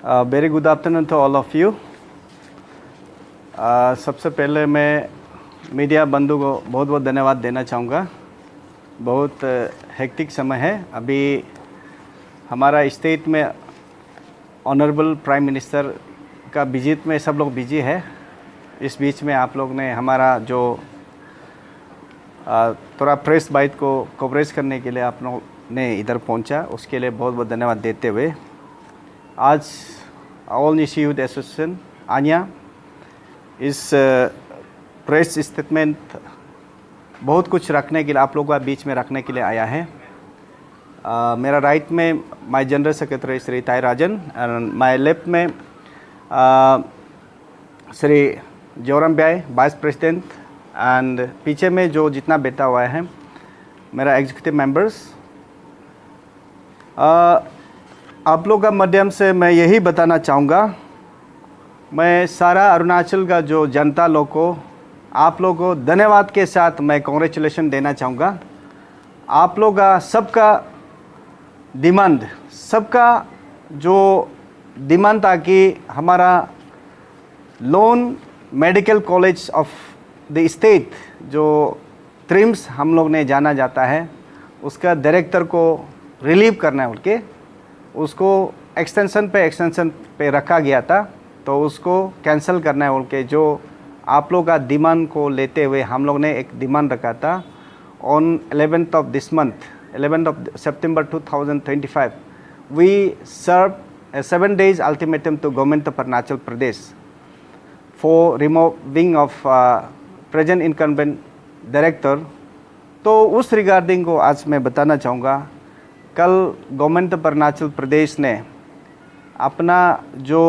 Very good afternoon to all of you. सबसे पहले मैं मीडिया बंधु को बहुत बहुत धन्यवाद देना चाहूँगा। बहुत हेक्टिक समय है अभी हमारा स्टेट में। ऑनरेबल प्राइम मिनिस्टर का विजिट में सब लोग बिजी है। इस बीच में आप लोग ने हमारा जो थोड़ा प्रेस बाइट को कवरेज करने के लिए आप लोग ने इधर पहुंचा, उसके लिए बहुत बहुत धन्यवाद देते हुए आज all Nyishi youth association ANYA इस प्रेस स्टेटमेंट बहुत कुछ रखने के लिए आप लोगों का बीच में रखने के लिए आया है। मेरा राइट में माय जनरल सेक्रेटरी श्री ताई राजन एंड माय लेफ्ट में श्री जोरम ब्याय वाइस प्रेसिडेंट एंड पीछे में जो जितना बैठा हुआ है मेरा एग्जीक्यूटिव मेंबर्स। आप लोग का माध्यम से मैं यही बताना चाहूँगा, मैं सारा अरुणाचल का जो जनता लोग को आप लोग को धन्यवाद के साथ मैं कॉन्ग्रेचुलेशन देना चाहूँगा। आप लोग का सबका डिमांड, सबका जो डिमांड था कि हमारा loan medical college of the state जो ट्रिम्स हम लोग ने जाना जाता है उसका डायरेक्टर को रिलीव करना है बोल के उसको एक्सटेंशन पे रखा गया था, तो उसको कैंसिल करना है बोल के जो आप लोग का डिमांड को लेते हुए हम लोग ने एक डिमांड रखा था। On 11th of this month, 11th of September 2025, we served a 7 days ultimatum to government of Arunachal Pradesh for removing of present incumbent director। तो उस रिगार्डिंग को आज मैं बताना चाहूँगा। कल गवर्नमेंट ऑफ अरुणाचल प्रदेश ने अपना जो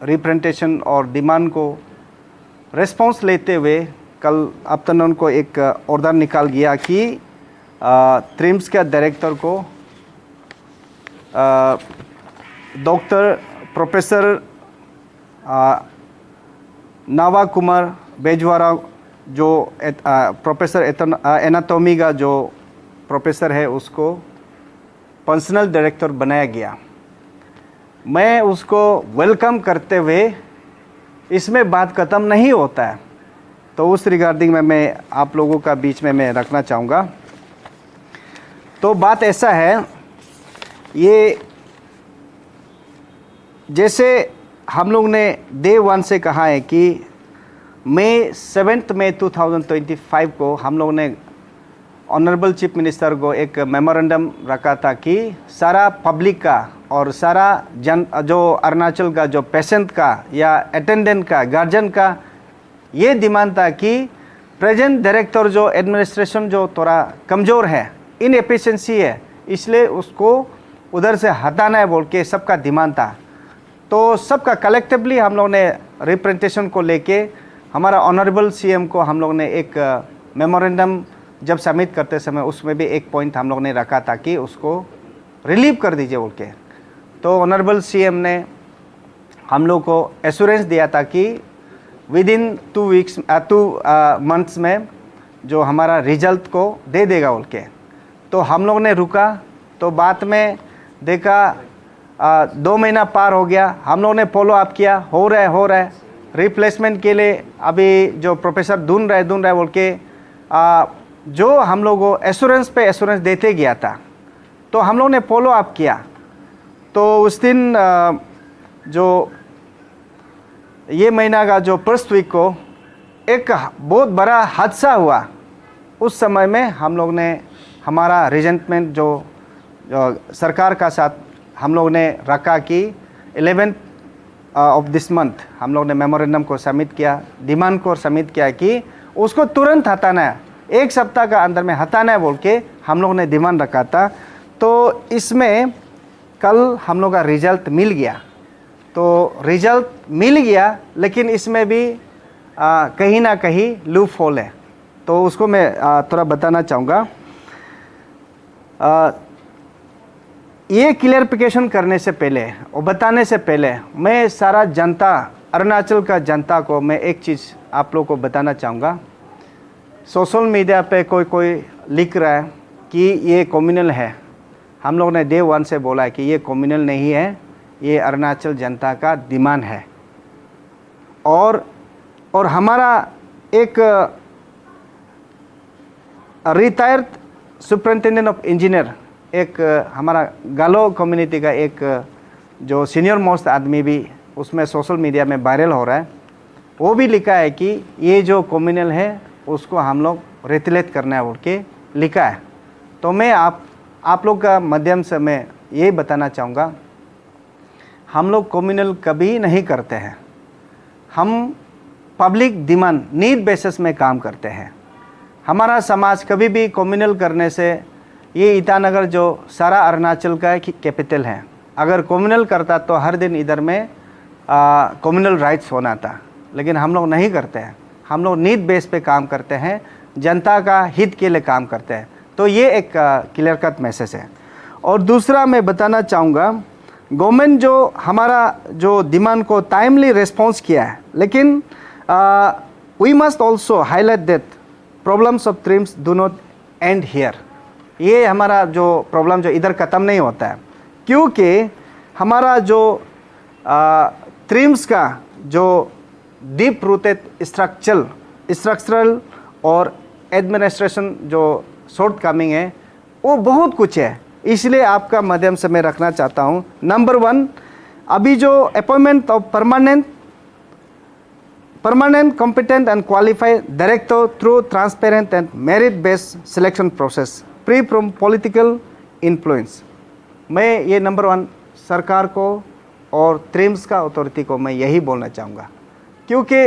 रिप्रेजेंटेशन और डिमांड को रेस्पॉन्स लेते हुए कल आफ्टरनून को एक ऑर्डर निकाल गया कि ट्रिम्स का डायरेक्टर को डॉक्टर प्रोफेसर नावा कुमार बेजवारा जो प्रोफेसर एनाटॉमी का जो प्रोफेसर है उसको पर्सनल डायरेक्टर बनाया गया। मैं उसको वेलकम करते हुए इसमें बात ख़त्म नहीं होता है, तो उस रिगार्डिंग में मैं आप लोगों का बीच में मैं रखना चाहूँगा। तो बात ऐसा है, ये जैसे हम लोग ने डे 1 से कहा है कि मई 7 मई 2025 को हम लोग ने ऑनरेबल चीफ मिनिस्टर को एक मेमोरेंडम रखा था कि सारा पब्लिक का और सारा जो अरुणाचल का जो पेशेंट का या अटेंडेंट का गार्जियन का ये डिमांड था कि प्रेजेंट डायरेक्टर जो एडमिनिस्ट्रेशन जो थोड़ा कमज़ोर है, इनएफिशिएंसी है, इसलिए उसको उधर से हटाना है बोल के सबका डिमांड था। तो सबका कलेक्टिवली हम लोग ने रिप्रेजेंटेशन को लेके हमारा ऑनरेबल सीएम को हम लोग ने एक मेमोरेंडम जब सबमिट करते समय उसमें भी एक पॉइंट हम लोग ने रखा था कि उसको रिलीव कर दीजिए बोल के। तो ऑनरेबल सीएम ने हम लोग को एश्योरेंस दिया था कि विद इन 2 मंथ्स में जो हमारा रिजल्ट को दे देगा बोल के। तो हम लोग ने रुका, तो बाद में देखा 2 महीना पार हो गया, हम लोग ने फॉलो अप किया, हो रहा है रिप्लेसमेंट के लिए अभी जो प्रोफेसर ढूंढ रहे बोल के जो हम लोग को एश्योरेंस पे एश्योरेंस देते गया था, तो हम लोग ने फॉलो अप किया। तो उस दिन जो ये महीना का जो फर्स्ट वीक को एक बहुत बड़ा हादसा हुआ। उस समय में हम लोग ने हमारा रिजेंटमेंट जो सरकार का साथ हम लोग ने रखा कि 11th ऑफ दिस मंथ हम लोग ने मेमोरेंडम को सबमिट किया, डिमांड को सबमिट किया कि उसको तुरंत हटाना है, 1 सप्ताह का अंदर में हटाना है बोल के हम लोग ने डिमांड रखा था। तो इसमें कल हम लोग का रिजल्ट मिल गया। तो रिजल्ट मिल गया, लेकिन इसमें भी कहीं ना कहीं लूप होल है, तो उसको मैं थोड़ा बताना चाहूँगा। ये क्लियरिफिकेशन करने से पहले और बताने से पहले मैं सारा जनता, अरुणाचल का जनता को मैं एक चीज़ आप लोग को बताना चाहूँगा। सोशल मीडिया पे कोई लिख रहा है कि ये कम्युनल है। हम लोग ने डे 1 से बोला है कि ये कम्युनल नहीं है, ये अरुणाचल जनता का डिमांड है। और हमारा एक रिटायर्ड सुपरिटेंडेंट ऑफ इंजीनियर, एक हमारा गालो कम्युनिटी का एक जो सीनियर मोस्ट आदमी भी उसमें सोशल मीडिया में वायरल हो रहा है, वो भी लिखा है कि ये जो कम्युनल है उसको हम लोग रेतलेट करना है बोल के लिखा है। तो मैं आप लोग का माध्यम से मैं ये बताना चाहूँगा, हम लोग कम्युनल कभी नहीं करते हैं, हम पब्लिक डिमांड नीड बेसिस में काम करते हैं। हमारा समाज कभी भी कम्युनल करने से, ये ईटानगर जो सारा अरुणाचल का कैपिटल है, अगर कम्युनल करता तो हर दिन इधर में कम्युनल राइट्स होना था, लेकिन हम लोग नहीं करते हैं। हम लोग नीड बेस पे काम करते हैं, जनता का हित के लिए काम करते हैं। तो ये एक क्लियर कट मैसेज है। और दूसरा मैं बताना चाहूँगा, गवर्नमेंट जो हमारा जो डिमांड को टाइमली रिस्पॉन्स किया है, लेकिन we must also highlight that problems of TRIHMS do not end here. ये हमारा जो प्रॉब्लम जो इधर ख़त्म नहीं होता है, क्योंकि हमारा जो ट्रिम्स का जो डीप रूटेड स्ट्रक्चरल और एडमिनिस्ट्रेशन जो शॉर्ट कमिंग है, वो बहुत कुछ है। इसलिए आपका माध्यम से मैं रखना चाहता हूँ, नंबर 1, अभी जो appointment of permanent competent and qualified director through transparent and merit based selection process free from political influence. मैं ये नंबर 1 सरकार को और ट्रिम्स का अथॉरिटी को मैं यही बोलना चाहूँगा, क्योंकि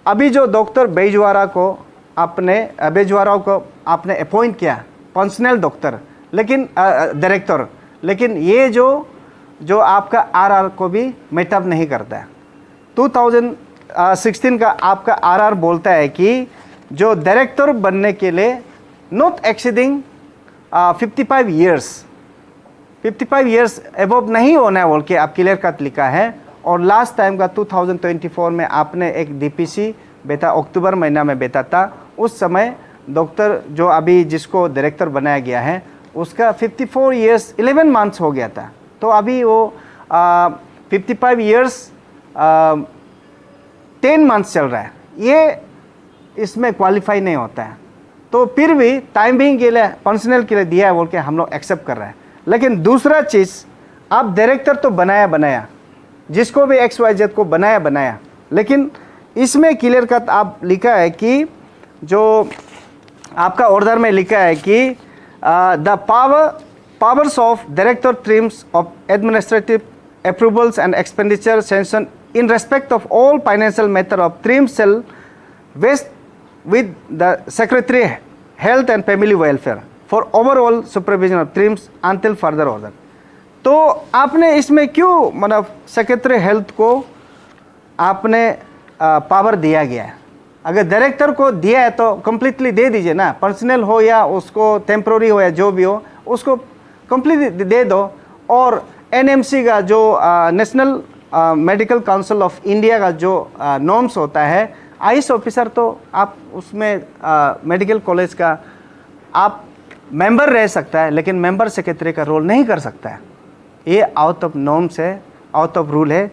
अभी जो डॉक्टर बेजवारा को आपने अपॉइंट किया पर्सनल डॉक्टर, लेकिन डायरेक्टर, लेकिन ये जो आपका आरआर को भी मेटअप नहीं करता है। 2016 का आपका आरआर बोलता है कि जो डायरेक्टर बनने के लिए नॉट एक्सीडिंग 55 ईयर्स एबव नहीं होना है बोल के आप क्लियर कट लिखा है। और लास्ट टाइम का 2024 में आपने एक डीपीसी बेटा अक्टूबर महीना में बेटा था, उस समय डॉक्टर जो अभी जिसको डायरेक्टर बनाया गया है उसका 54 ईयर्स 11 मंथ्स हो गया था। तो अभी वो 55 ईयर्स 10 मंथ्स चल रहा है, ये इसमें क्वालिफाई नहीं होता है। तो फिर भी टाइमिंग के लिए पर्सनल के लिए दिया है बोल के हम लोग एक्सेप्ट कर रहे हैं। लेकिन दूसरा चीज़, आप डायरेक्टर तो बनाया जिसको भी XYZ को बनाया, लेकिन इसमें क्लियर कट आप लिखा है कि जो आपका ऑर्डर में लिखा है कि the powers of director TRIHMS of administrative approvals and expenditure sanction in respect of all financial matter of TRIHMS shall vest with the secretary health and family welfare for overall supervision of TRIHMS until further order. तो आपने इसमें क्यों मतलब secretary health को आपने power दिया गया है? अगर डायरेक्टर को दिया है तो कम्प्लीटली दे दीजिए ना, पर्सनल हो या उसको टेम्प्रोरी हो या जो भी हो, उसको कम्प्लीटली दे दो। और NMC का जो national medical council of India का जो नॉर्म्स होता है, आईएएस ऑफिसर तो आप उसमें मेडिकल कॉलेज का आप मेंबर रह सकता है, लेकिन मेंबर सेक्रेटरी का रोल नहीं कर सकता है। ये आउट ऑफ नॉर्म्स है, आउट ऑफ रूल है।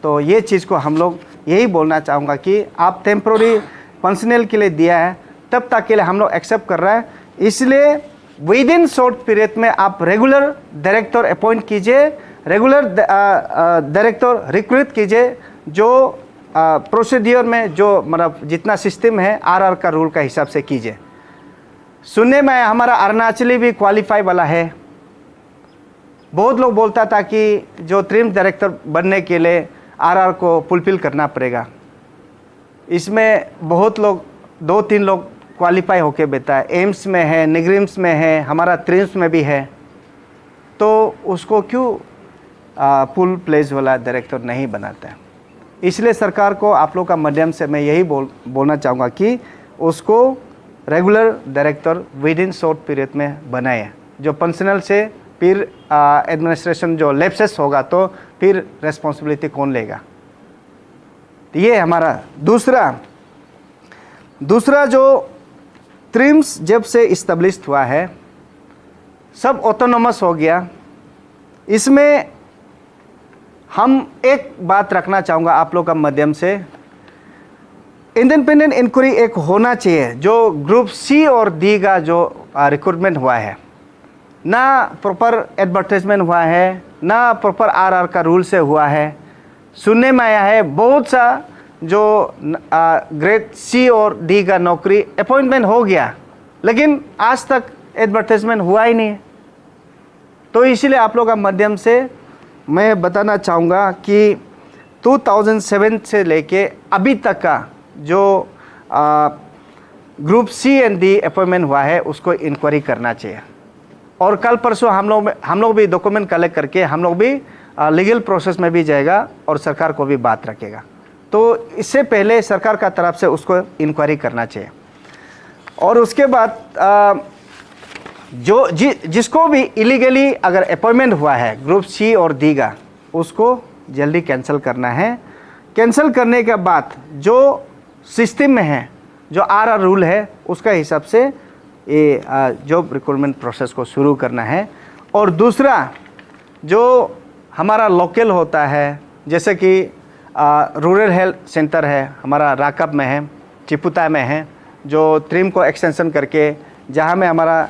तो ये चीज़ को हम लोग यही बोलना चाहूँगा कि आप टेम्प्रोरी पर्सनल के लिए दिया है, तब तक के लिए हम लोग एक्सेप्ट कर रहा है। इसलिए विद इन शॉर्ट पीरियड में आप रेगुलर डायरेक्टर अपॉइंट कीजिए, रेगुलर डायरेक्टर रिक्रूट कीजिए, जो प्रोसीड्योर में जो मतलब जितना सिस्टम है आरआर का रूल का हिसाब से कीजिए। सुनने में हमारा अरुणाचली भी क्वालिफाई वाला है। बहुत लोग बोलता था कि जो ट्रिम्स डायरेक्टर बनने के लिए आरआर को फुलफिल करना पड़ेगा। इसमें बहुत लोग 2-3 लोग क्वालिफाई होके बैठा है, एम्स में है, निगरिम्स में है, हमारा ट्रिम्स में भी है। तो उसको क्यों फुल प्लेज वाला डायरेक्टर नहीं बनाता है? इसलिए सरकार को आप लोग का माध्यम से मैं यही बोलना चाहूँगा कि उसको regular director with in short period में बनाए, जो पर्सनल से फिर एडमिनिस्ट्रेशन जो लैप्सेस होगा तो फिर रेस्पॉन्सिबिलिटी कौन लेगा? ये हमारा दूसरा जो ट्रिम्स जब से इस्टेब्लिश हुआ है, सब ऑटोनोमस हो गया। इसमें हम एक बात रखना चाहूँगा आप लोग का माध्यम से, इंडिपेंडेंट इंक्वायरी एक होना चाहिए। जो ग्रुप सी और डी का जो रिक्रूटमेंट हुआ है, ना प्रॉपर एडवर्टाइजमेंट हुआ है, ना प्रॉपर आरआर का रूल से हुआ है। सुनने में आया है बहुत सा जो ग्रेड सी और डी का नौकरी अपॉइंटमेंट हो गया, लेकिन आज तक एडवर्टाइजमेंट हुआ ही नहीं है। तो इसीलिए आप लोग का माध्यम से मैं बताना चाहूँगा कि 2007 से लेके अभी तक का जो group C and D appointment हुआ है उसको इंक्वायरी करना चाहिए। और कल परसों हम लोग भी डॉक्यूमेंट कलेक्ट करके हम लोग भी लीगल प्रोसेस में भी जाएगा और सरकार को भी बात रखेगा। तो इससे पहले सरकार का तरफ से उसको इंक्वायरी करना चाहिए। और उसके बाद जिसको भी इलीगली अगर अपॉइंटमेंट हुआ है ग्रुप सी और डी का, उसको जल्दी कैंसिल करना है। कैंसिल करने के बाद जो सिस्टम में है, जो आरआर रूल है, उसका हिसाब से ये जॉब रिक्रूटमेंट प्रोसेस को शुरू करना है। और दूसरा जो हमारा लोकल होता है, जैसे कि रूरल हेल्थ सेंटर है हमारा राकब में है, चिपुता में है, जो ट्रिम को एक्सटेंशन करके जहाँ में हमारा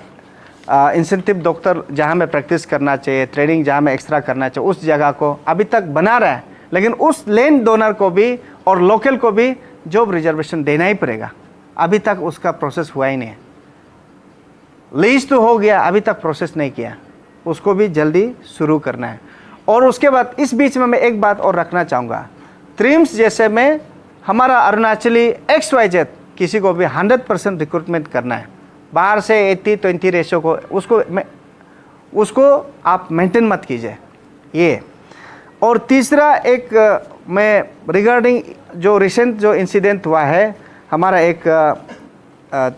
इंसेंटिव डॉक्टर जहाँ में प्रैक्टिस करना चाहिए, ट्रेनिंग जहाँ में एक्स्ट्रा करना चाहिए, उस जगह को अभी तक बना रहा है। लेकिन उस लैंड डोनर को भी और लोकल को भी जॉब रिजर्वेशन देना ही पड़ेगा। अभी तक उसका प्रोसेस हुआ ही नहीं है। लीज तो हो गया, अभी तक प्रोसेस नहीं किया, उसको भी जल्दी शुरू करना है। और उसके बाद इस बीच में मैं एक बात और रखना चाहूँगा, ट्रिम्स जैसे में हमारा अरुणाचली XYZ किसी को भी 100% रिक्रूटमेंट करना है, बाहर से 80-20 रेशो को उसको आप मेंटेन मत कीजिए ये। और तीसरा एक मैं रिगार्डिंग जो रिसेंट जो इंसिडेंट हुआ है, हमारा एक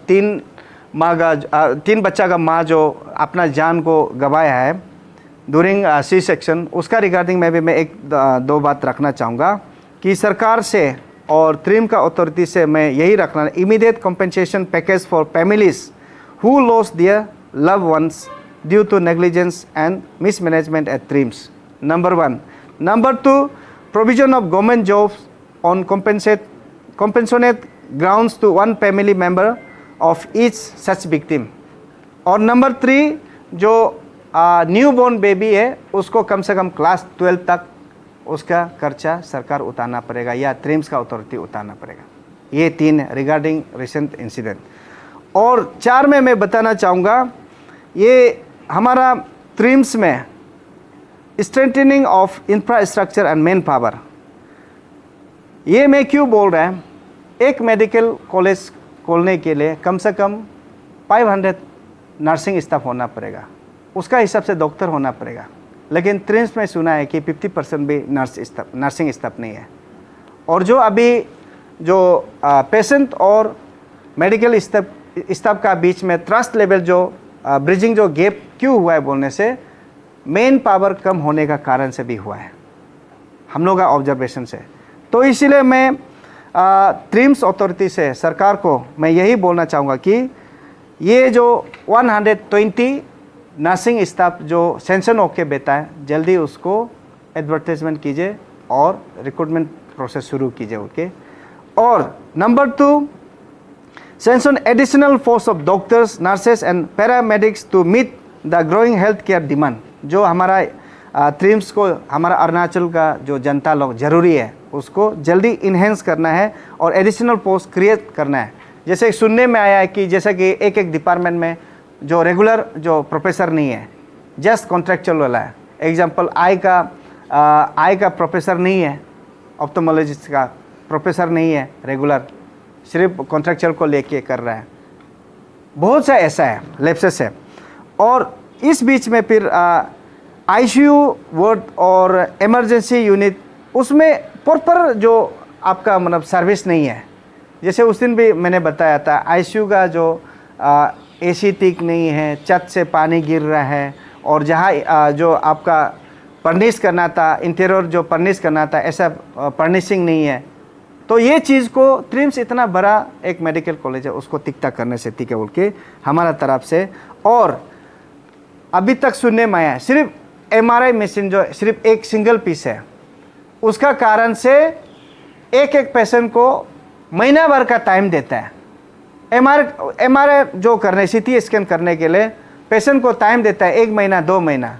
3 बच्चा का माँ जो अपना जान को गंवाया है ड्यूरिंग सी सेक्शन, उसका रिगार्डिंग में भी मैं एक दो बात रखना चाहूँगा कि सरकार से और ट्रिम का अथॉरिटी से मैं यही रखना, immediate compensation package for families who lost their loved ones due to negligence and mismanagement at TRIMS. Number 1. Number 2, provision of government jobs on compensate grounds to one family member of each such victim. और number 3, जो new born baby है उसको कम से कम class 12 तक उसका खर्चा सरकार उतारना पड़ेगा या ट्रिम्स का अथॉरिटी उतारना पड़ेगा। ये 3 रिगार्डिंग रिसेंट इंसिडेंट। और 4 में मैं बताना चाहूँगा, ये हमारा ट्रिम्स में strengthening of infrastructure and man power, ये मैं क्यों बोल रहा है, एक मेडिकल कॉलेज खोलने के लिए कम से कम 500 नर्सिंग स्टाफ होना पड़ेगा, उसका हिसाब से डॉक्टर होना पड़ेगा। लेकिन ट्रिम्स में सुना है कि 50% भी नर्सिंग स्टाफ नहीं है। और जो अभी जो पेशेंट और मेडिकल स्टाफ का बीच में ट्रस्ट लेवल जो ब्रिजिंग जो गैप क्यों हुआ है बोलने से, मेन पावर कम होने का कारण से भी हुआ है हम लोग का ऑब्जर्वेशन से। तो इसीलिए मैं ट्रिम्स अथॉरिटी से सरकार को मैं यही बोलना चाहूँगा कि ये जो 120 नर्सिंग स्टाफ जो सेंशन होके बेटा है, जल्दी उसको एडवर्टाइजमेंट कीजिए और रिक्रूटमेंट प्रोसेस शुरू कीजिए ओके। और number 2, sanction additional force of doctors, nurses and paramedics to meet the growing health care demand. जो हमारा ट्रिम्स को हमारा अरुणाचल का जो जनता लोग ज़रूरी है उसको जल्दी इन्हेंस करना है और एडिशनल पोस्ट क्रिएट करना है। जैसे सुनने में आया है कि जैसे कि एक डिपार्टमेंट में जो रेगुलर जो प्रोफेसर नहीं है, जस्ट कॉन्ट्रैक्चुअल वाला है। एग्जांपल आई का प्रोफेसर नहीं है, ऑप्थेल्मोलॉजिस्ट का प्रोफेसर नहीं है रेगुलर, सिर्फ कॉन्ट्रैक्चुअल को लेके कर रहा है। बहुत सा ऐसा है, लैप्सेस है। और इस बीच में फिर ICU वार्ड और इमरजेंसी यूनिट, उसमें प्रॉपर जो आपका मतलब सर्विस नहीं है। जैसे उस दिन भी मैंने बताया था, ICU का जो AC ठीक नहीं है, छत से पानी गिर रहा है, और जहाँ जो आपका फर्निश करना था, इंटीरियर जो फर्निश करना था, ऐसा फर्निशिंग नहीं है। तो ये चीज़ को ट्रिम्स इतना बड़ा एक मेडिकल कॉलेज है, उसको तिकता करने से ठीक है बोल के हमारा तरफ से। और अभी तक सुनने में आया सिर्फ MRI मशीन जो सिर्फ एक सिंगल पीस है, उसका कारण से एक एक पेशेंट को महीना भर का टाइम देता है। एमआरआई जो करने, सीटी स्कैन करने के लिए पेशेंट को टाइम देता है 1 महीना 2 महीना।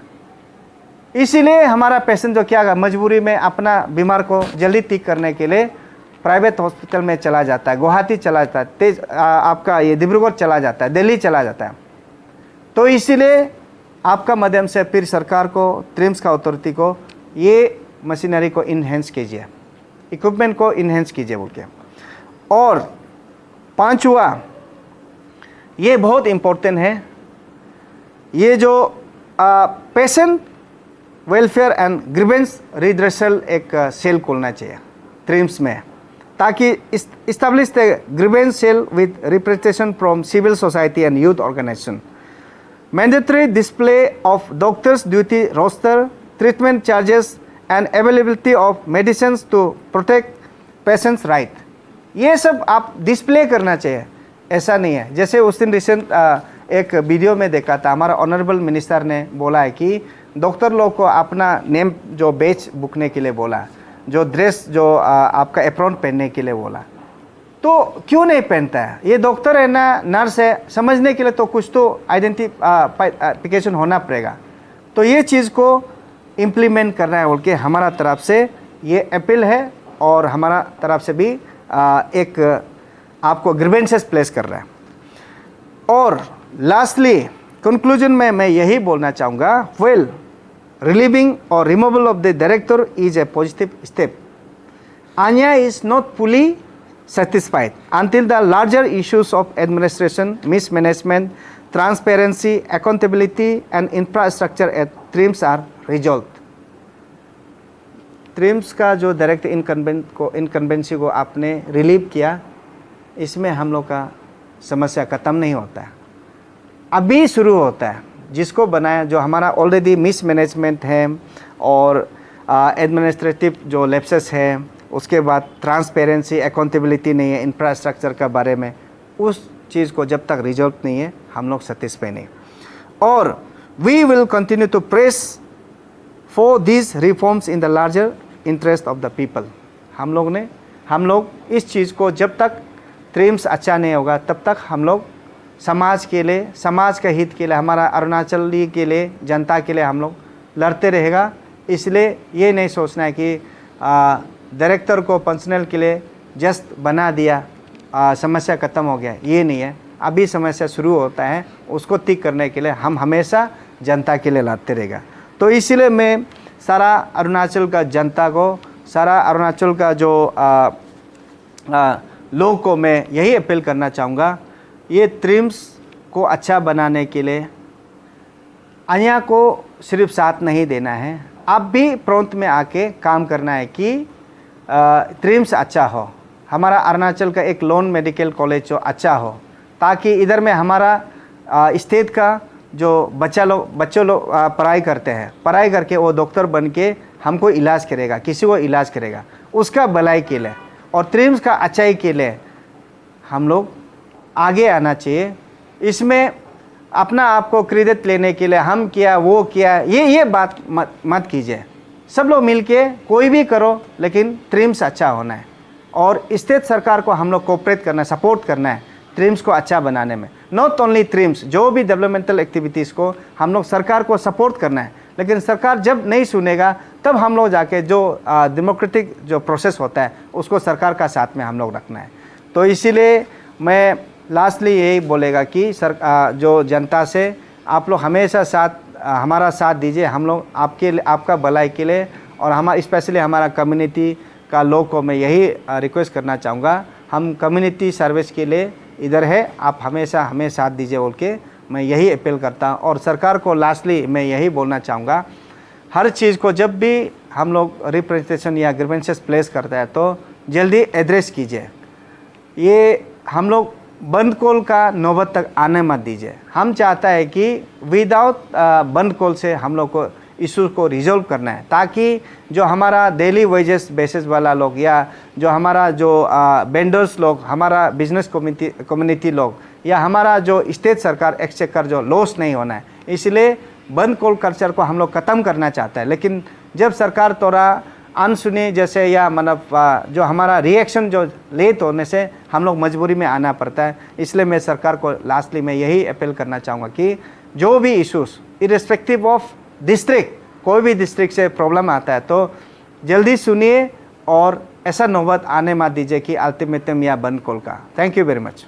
इसीलिए हमारा पेशेंट जो क्या मजबूरी में अपना बीमार को जल्दी ठीक करने के लिए प्राइवेट हॉस्पिटल में चला जाता है, गुवाहाटी चला जाता है, आपका ये डिब्रूगढ़ चला जाता है, दिल्ली चला जाता है। तो इसीलिए आपका माध्यम से फिर सरकार को, ट्रिम्स का अथॉरिटी को ये मशीनरी को इन्हेंस कीजिए, इक्विपमेंट को इन्हेंस कीजिए बोल के। और पांचवा, ये बहुत इम्पोर्टेंट है, ये जो patient welfare and grievance redressal एक सेल खोलना चाहिए ट्रिम्स में, ताकि establish the grievance cell with representation from civil society and youth organisation, mandatory display of doctors duty roster, treatment charges and availability of medicine to protect patients right. ये सब आप display करना चाहिए। ऐसा नहीं है, जैसे उस दिन रिसेंट एक वीडियो में देखा था, हमारा ऑनरेबल मिनिस्टर ने बोला है कि डॉक्टर लोग को अपना नेम जो बेच बुकने के लिए बोला, जो ड्रेस जो आपका एप्रॉन पहनने के लिए बोला, तो क्यों नहीं पहनता है? ये डॉक्टर है ना, नर्स है, समझने के लिए तो कुछ तो आइडेंटिफिकेशन होना पड़ेगा। तो ये चीज़ को इम्प्लीमेंट करना है बोल के हमारा तरफ से ये अपील है, और हमारा तरफ से भी एक आपको ग्रीवेंसेस प्लेस कर रहा है। और लास्टली कंक्लूजन में मैं यही बोलना चाहूँगा, well relieving or removal of the director is a positive step. Anya is not fully satisfied until the larger issues of administration, mismanagement, transparency, accountability and infrastructure at TRIMS are resolved. TRIMS का जो direct incumbency को आपने relieve किया, इसमें हम लोग का समस्या ख़त्म नहीं होता है, अभी शुरू होता है। जिसको बनाया, जो हमारा ऑलरेडी मिसमैनेजमेंट है और एडमिनिस्ट्रेटिव जो लैप्सेस है, उसके बाद ट्रांसपेरेंसी, अकाउंटेबिलिटी नहीं है इंफ्रास्ट्रक्चर का बारे में, उस चीज़ को जब तक रिजॉल्व नहीं है हम लोग सेटिस्फाई नहीं। और we will continue to press for these reforms in the larger interest of the people. हम लोग इस चीज़ को जब तक ट्रिम्स अच्छा नहीं होगा तब तक हम लोग समाज के लिए, समाज के हित के लिए, हमारा अरुणाचली के लिए, जनता के लिए हम लोग लड़ते रहेगा। इसलिए ये नहीं सोचना है कि डायरेक्टर को फंक्शनल के लिए जस्ट बना दिया, समस्या ख़त्म हो गया, ये नहीं है। अभी समस्या शुरू होता है, उसको ठीक करने के लिए हम हमेशा जनता के लिए लड़ते रहेगा। तो इसीलिए मैं सारा अरुणाचल का जनता को, सारा अरुणाचल का जो लोग को मैं यही अपील करना चाहूँगा, ये ट्रिम्स को अच्छा बनाने के लिए अन्या को सिर्फ साथ नहीं देना है, आप भी प्रांत में आके काम करना है कि ट्रिम्स अच्छा हो, हमारा अरुणाचल का एक लोन मेडिकल कॉलेज जो अच्छा हो, ताकि इधर में हमारा स्टेट का जो बच्चों लोग पढ़ाई करते हैं, पढ़ाई करके वो डॉक्टर बन के हमको इलाज करेगा, किसी को इलाज करेगा, उसका भलाई के लिए और ट्रिम्स का अच्छाई के लिए हम लोग आगे आना चाहिए। इसमें अपना आपको क्रेडिट लेने के लिए हम किया वो किया, ये बात मत कीजिए। सब लोग मिलके कोई भी करो, लेकिन ट्रिम्स अच्छा होना है और स्टेट सरकार को हम लोग कोऑपरेट करना है, सपोर्ट करना है ट्रिम्स को अच्छा बनाने में। नॉट ओनली ट्रिम्स, जो भी डेवलपमेंटल एक्टिविटीज़ को हम लोग सरकार को सपोर्ट करना है, लेकिन सरकार जब नहीं सुनेगा तब हम लोग जाके जो डेमोक्रेटिक जो प्रोसेस होता है उसको सरकार का साथ में हम लोग रखना है। तो इसीलिए मैं लास्टली यही बोलेगा कि जो जनता से आप लोग हमेशा हमारा साथ दीजिए, हम लोग आपका भलाई के लिए और हमारा स्पेशली हमारा कम्युनिटी का लोग को मैं यही रिक्वेस्ट करना चाहूँगा, हम कम्युनिटी सर्विस के लिए इधर है, आप हमेशा हमें साथ दीजिए बोल के मैं यही अपील करता हूँ। और सरकार को लास्टली मैं यही बोलना चाहूँगा, हर चीज़ को जब भी हम लोग रिप्रेजेंटेशन या ग्रीवेंसेस प्लेस करते हैं तो जल्दी एड्रेस कीजिए। ये हम लोग बंद कॉल का नौबत तक आने मत दीजिए। हम चाहता है कि विदाउट बंद कॉल से हम लोग को इशू को रिजॉल्व करना है, ताकि जो हमारा डेली वेजेस बेसिस वाला लोग या जो हमारा जो वेंडर्स लोग, हमारा बिजनेस कम्युनिटी लोग या हमारा जो स्टेट सरकार एक्सचेकर जो लॉस नहीं होना है, इसलिए बंद कॉल कल्चर को हम लोग ख़त्म करना चाहता है। लेकिन जब सरकार थोड़ा अनसुनी जैसे या मतलब जो हमारा रिएक्शन जो लेट होने से हम लोग मजबूरी में आना पड़ता है। इसलिए मैं सरकार को लास्टली मैं यही अपील करना चाहूँगा कि जो भी इश्यूज़ इर्रेस्पेक्टिव ऑफ डिस्ट्रिक्ट, कोई भी डिस्ट्रिक्ट से प्रॉब्लम आता है तो जल्दी सुनिए और ऐसा नौबत आने मत दीजिए कि अल्टीमेटम या बंद कॉल का। Thank you very much.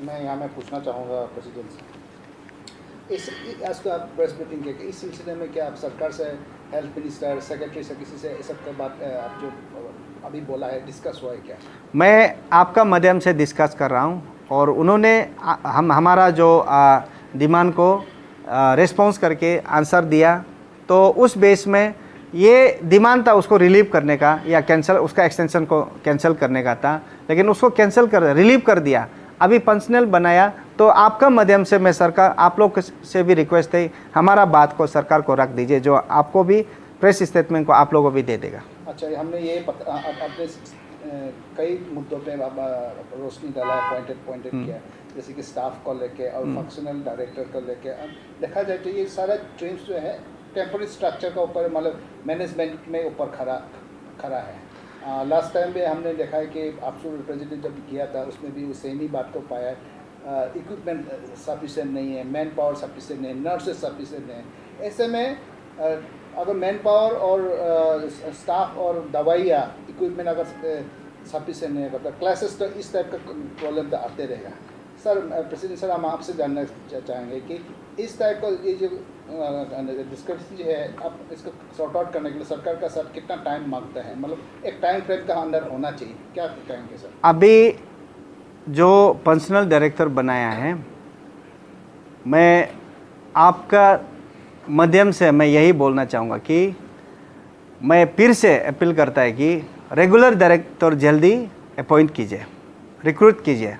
मैं यहाँ में पूछना चाहूँगा प्रेसिडेंट से, इस आज तो आप प्रेस मीटिंग के इस सिलसिले में क्या आप सरकार से, हेल्थ मिनिस्टर, सेक्रेटरी से, किसी से इस सब का बात आप जो अभी बोला है डिस्कस हुआ है क्या? मैं आपका माध्यम से डिस्कस कर रहा हूँ और उन्होंने हमारा जो डिमांड को रिस्पॉन्स करके आंसर दिया, तो उस बेस में ये डिमांड था उसको रिलीव करने का या कैंसिल, उसका एक्सटेंशन को कैंसिल करने का था, लेकिन उसको कैंसिल कर रिलीव कर दिया, अभी फंक्शनल बनाया। तो आपका माध्यम से मैं सरकार, आप लोग से भी रिक्वेस्ट है हमारा बात को सरकार को रख दीजिए, जो आपको भी प्रेस स्टेटमेंट को आप लोगों को भी दे देगा। अच्छा, हमने ये अपने कई मुद्दों पे रोशनी डाला है, पॉइंटेड किया, जैसे कि स्टाफ को लेके और फंक्शनल डायरेक्टर को लेके। देखा जाए तो ये सारा ट्रीम्स जो है टेम्पोररी स्ट्रक्चर का ऊपर, मतलब मैनेजमेंट में ऊपर खड़ा है। लास्ट टाइम भी हमने देखा है कि आपसे रिप्रेजेंटेटिव जब किया था उसमें भी सेम ही बात को पाया है। इक्विपमेंट सफिशेंट नहीं है, मैन पावर सफिशेंट नहीं है, नर्सेज सफिशेंट नहीं है। ऐसे में अगर मैन पावर और स्टाफ और दवाइयाँ, इक्विपमेंट अगर सफिशेंट नहीं है तो क्लासेस तो इस टाइप का प्रॉब्लम तो आते रहेगा। सर प्रेसिडेंट सर, हम आपसे जानना चाहेंगे कि इस टाइप का ये जो डिस्कशन है, आप इसको सॉर्ट आउट करने के लिए सरकार का सर कितना टाइम मांगता है, मतलब एक टाइम फ्रेम का अंदर होना चाहिए, क्या कहेंगे सर? अभी जो फंक्शनल डायरेक्टर बनाया है, मैं आपका माध्यम से मैं यही बोलना चाहूँगा कि मैं फिर से अपील करता है कि रेगुलर डायरेक्टर जल्दी अपॉइंट कीजिए, रिक्रूट कीजिए,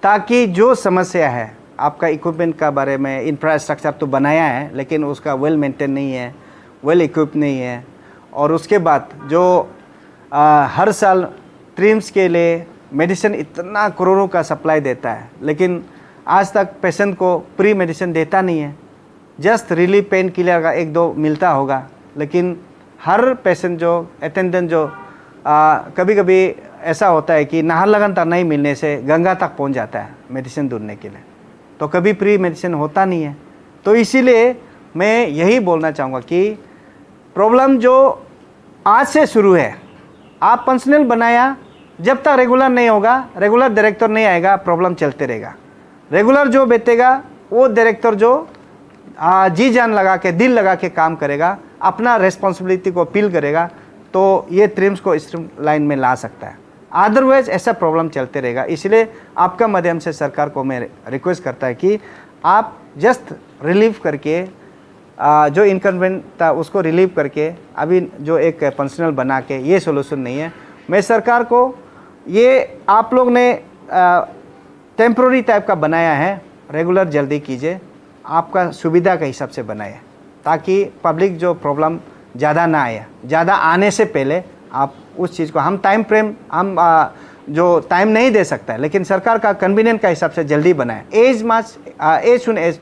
ताकि जो समस्या है आपका इक्विपमेंट का बारे में, इंफ्रास्ट्रक्चर तो बनाया है लेकिन उसका वेल मेंटेन नहीं है, वेल इक्विप नहीं है, और उसके बाद जो हर साल ट्रीम्स के लिए मेडिसिन इतना करोड़ों का सप्लाई देता है, लेकिन आज तक पेशेंट को प्री मेडिसिन देता नहीं है। जस्ट रिलीफ पेन किलर का 1-2 मिलता होगा, लेकिन हर पेशेंट जो अटेंडेंट जो कभी कभी ऐसा होता है कि नाहरलगुन तक नहीं मिलने से गंगा तक पहुंच जाता है मेडिसिन ढूंढने के लिए, तो कभी प्री मेडिसिन होता नहीं है। तो इसीलिए मैं यही बोलना चाहूँगा कि प्रॉब्लम जो आज से शुरू है, आप फंक्शनल बनाया, जब तक रेगुलर नहीं होगा, रेगुलर डायरेक्टर नहीं आएगा, प्रॉब्लम चलते रहेगा। रेगुलर जो बैठेगा वो डायरेक्टर जो जी जान लगा के, दिल लगा के काम करेगा, अपना रेस्पॉन्सिबिलिटी को फील करेगा, तो ये ट्रीम्स को स्ट्रीम लाइन में ला सकता है। अदरवाइज ऐसा प्रॉब्लम चलते रहेगा। इसलिए आपका माध्यम से सरकार को मैं रिक्वेस्ट करता है कि आप जस्ट रिलीव करके जो इनकन्वीनियंट था उसको रिलीव करके अभी जो एक फंक्शनल बना के, ये सोल्यूशन नहीं है। मैं सरकार को ये आप लोग ने टेम्प्रोरी टाइप का बनाया है, रेगुलर जल्दी कीजिए, आपका सुविधा के हिसाब से बनाए, ताकि पब्लिक जो प्रॉब्लम ज़्यादा ना आए, ज़्यादा आने से पहले आप उस चीज़ को, हम टाइम फ्रेम हम जो टाइम नहीं दे सकता है, लेकिन सरकार का कन्वीनियंट का हिसाब से जल्दी बनाए, एज सुन एज